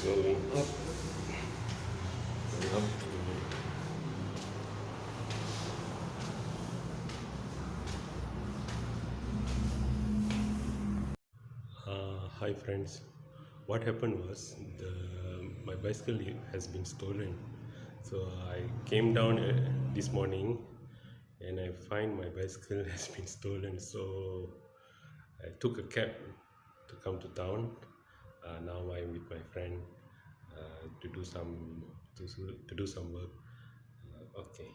Going up. Going up. Hi friends. What happened was my bicycle has been stolen. So I came down this morning and I find my bicycle has been stolen. So I took a cab to come to town. Now I'm with my friend to do some work. Okay.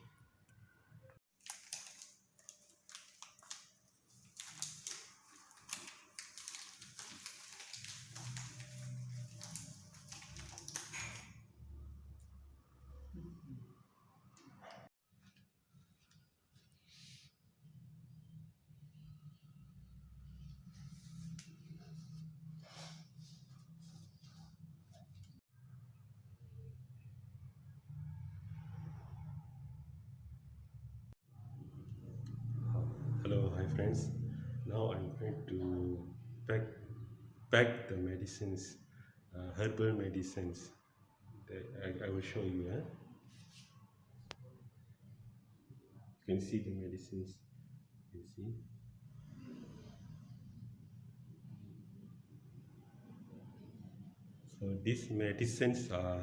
Hello, hi friends. Now I'm going to pack the medicines, herbal medicines. I will show you. You can see the medicines. You see. So these medicines are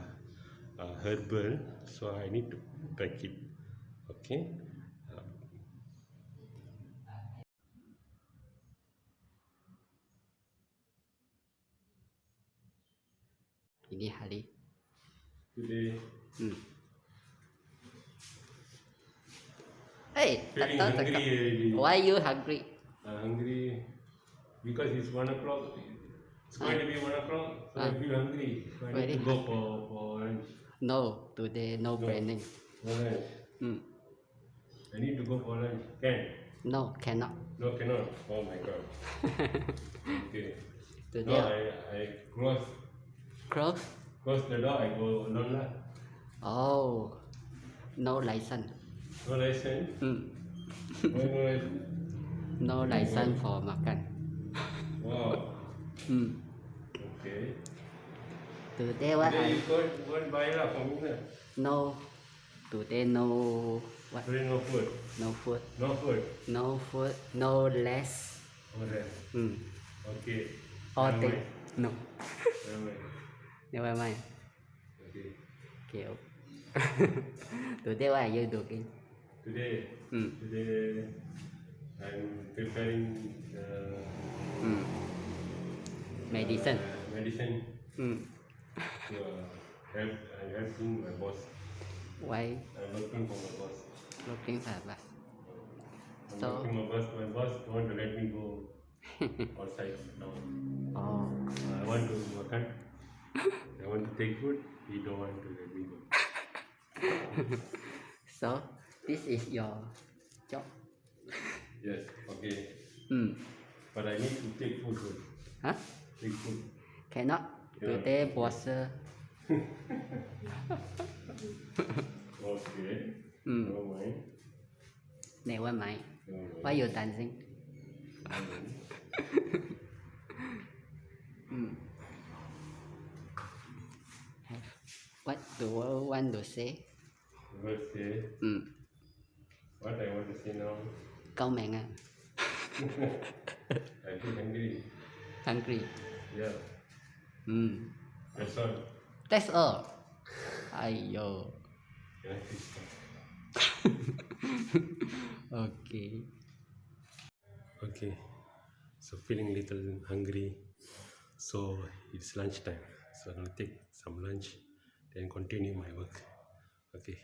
herbal. So I need to pack it. Okay. Ini hari. Today. Hey, Feeling hungry already. why you hungry? Hungry because it's 1 o'clock. It's going to be 1 o'clock, so I feel hungry. So I need to go for lunch. No, today no planning. No lunch. I need to go for lunch. Can? No, cannot. No, cannot. Oh my god. Okay. Today No, I close. close the door. I go alone lah. Oh, no license. No license. Why no license? No license for makan. Wow. Okay. Today what Today I you go and buy lah for me lah. no. Today no what? Today no food. No food. No food. No food. No less. Oh rest. Okay. All Never thing. mind. No. Never mind. Never mind. Okay. Okay. Today what are you doing? Today. Today I'm preparing Medicine. medicine Mm. to I'm helping my boss. Why I'm working for my boss. looking for us? I'm So- working my boss. My boss don't want to let me go outside now. Oh, I want to makan. I want to take food. He don't want to let me go. so this is your job. Yes. Okay. But I need to take food first. Huh? Take food. Cannot. Yeah. Today puasa. Okay. Never mind. Never mind. Never mind. Why you dancing? What do you want to say? First say what I want to say now. Câu mẹ à? I feel hungry. Hungry. Yeah. That's all. That's all. Ayo. Can I please stop? Okay. Okay, so feeling little hungry, so it's lunchtime. So I'm gonna take some lunch, then continue my work. Okay.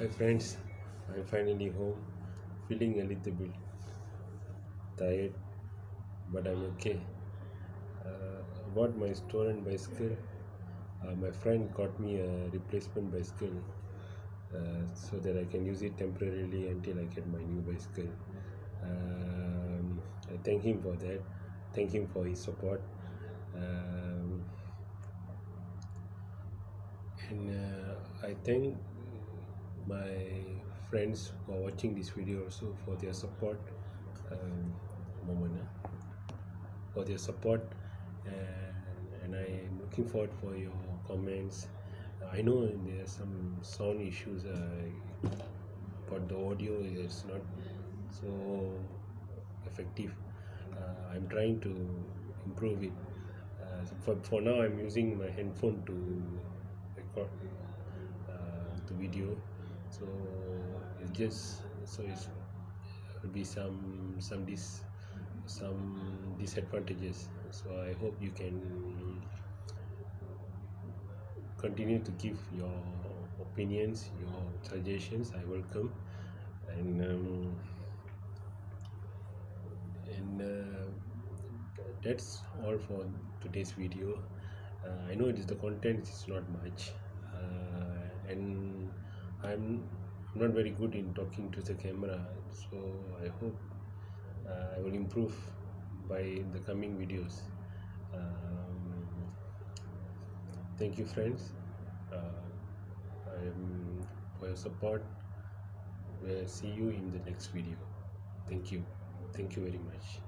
Hi friends, I'm finally home, feeling a little bit tired, but I'm okay. About my stolen bicycle, my friend got me a replacement bicycle so that I can use it temporarily until I get my new bicycle. I thank him for that. Thank him for his support. Um, and I thank my friends who are watching this video also for their support. Um, moment, for their support, and I am looking forward for your comments. I know there are some sound issues, but the audio is not so effective. I'm trying to improve it. For now, I'm using my handphone to record the video, so it's just so it's will be some disadvantages. So I hope you can continue to give your opinions, your suggestions. I welcome, and that's all for today's video. I know it is the content is not much, and I'm not very good in talking to the camera, so I hope I will improve by the coming videos. Um, Thank you, friends, for your support. We'll see you in the next video. Thank you. Thank you very much.